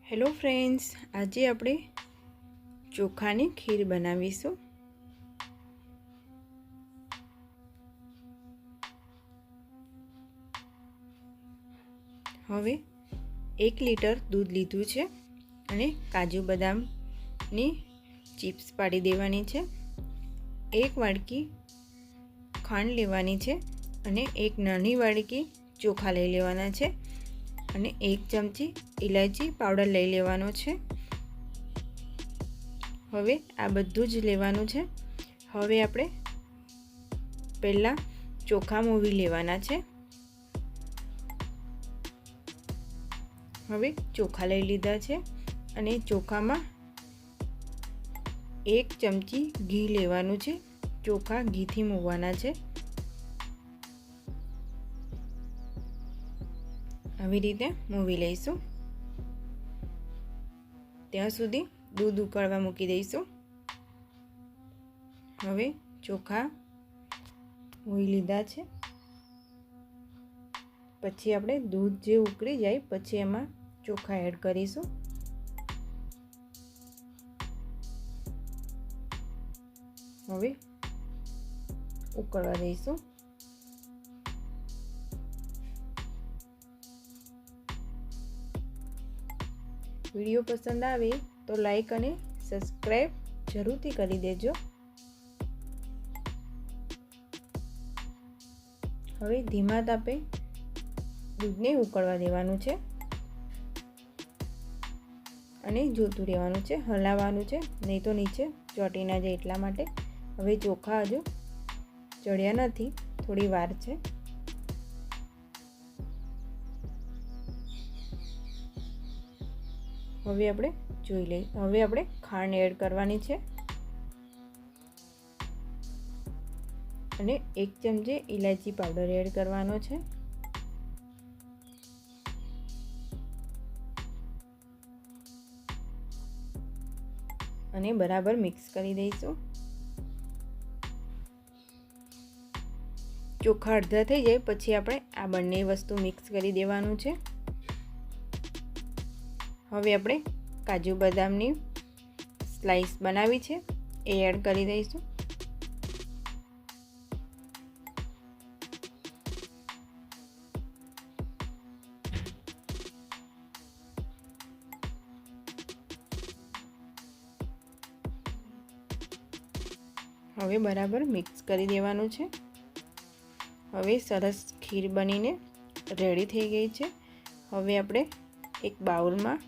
Hello friends, આજે આપણે ચોખાની ખીર બનાવીશું। હવે 1 લીટર દૂધ લીધું છે અને કાજુ બદામની ચિપ્સ પાડી દેવાની છે। 1 વાડકી ખાંડ લેવાની છે અને 1 નાની વાડકી ચોખા લઈ લેવાના છે અને 1 ચમચી ઇલાયચી પાવડર લઈ લેવાનો છે। હવે આ બધું જ લેવાનું છે। હવે આપણે પહેલાં ચોખા મોવી લેવાના છે। હવે ચોખા લઈ લીધા છે અને ચોખામાં 1 ચમચી ઘી લેવાનું છે। ચોખા ઘીથી મોવવાના છે। આવી રીતે મોવી લઈશું। ત્યાં સુધી દૂધ ઉકળવા મૂકી દઈશું। હવે ચોખા મોવી લીધા છે। પછી આપણે દૂધ જે ઉકળી જાય પછી એમાં ચોખા એડ કરીશું। હવે ઉકળવા દઈશું। વિડીયો પસંદ આવે તો લાઈક અને સબસ્ક્રાઈબ જરૂરથી કરી દેજો। હવે ધીમા તાપે દૂધને ઉકળવા દેવાનું છે અને જોતું રહેવાનું છે, હલાવવાનું છે, નહીં તો નીચે ચોંટી ના જાય એટલા માટે। હવે ચોખા હજુ ચડ્યા નથી, થોડી વાર છે। હવે આપણે જોઈ લઈએ। હવે આપણે ખાંડ એડ કરવાની છે અને 1 ચમચી ઇલાયચી પાવડર એડ કરવાનો છે। અને બરાબર મિક્સ કરી દઈશું। ચોખા અડધા થઈ જાય પછી આપણે આ બંને વસ્તુ મિક્સ કરી દેવાનું છે। હવે આપણે કાજુ બદામની સ્લાઈસ બનાવી છે એ એડ કરી દઈશું। હવે બરાબર મિક્સ કરી દેવાનું છે। હવે સરસ ખીર બનીને રેડી થઈ ગઈ છે। હવે આપણે એક બાઉલમાં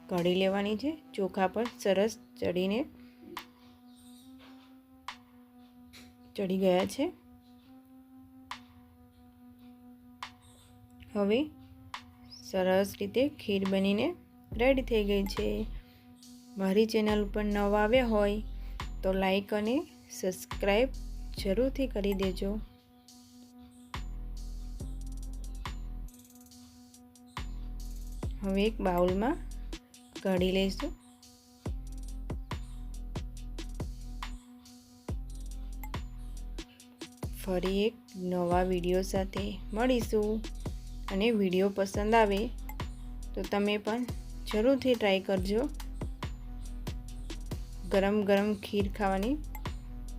કાઢી લેવાની છે। ચોખા પર સરસ ચડી ગયા છે। હવે સરસ રીતે ખીર બનીને રેડી થઈ ગઈ છે। મારી ચેનલ ઉપર નવા આવ્યા હોય તો લાઈક અને સબસ્ક્રાઈબ જરૂરથી કરી દેજો। હવે એક બાઉલમાં કાઢી લઈશું। ફરી એક નવા વિડીયો સાથે મળીશું અને વિડીયો પસંદ આવે તો તમે પણ જરૂરથી ટ્રાય કરજો। ગરમ ગરમ ખીર ખાવાની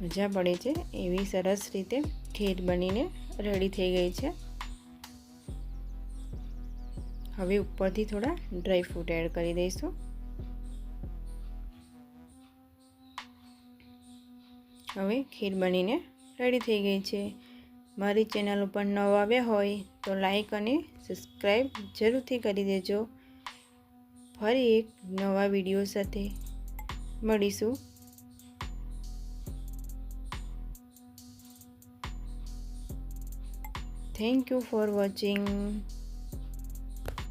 મજા પડે છે। એવી સરસ રીતે ખીર બનીને રેડી થઈ ગઈ છે। હવે ઉપરથી થોડા ડ્રાય ફ્રૂટ એડ કરી દઈશું। હવે ખીર બનીને રેડી થઈ ગઈ છે। મારી ચેનલ ઉપર નવા આવ્યા હોય તો લાઈક અને સબસ્ક્રાઈબ જરૂરથી કરી દેજો। ફરી એક નવા વિડીયો સાથે મળીશું। Thank you for watching.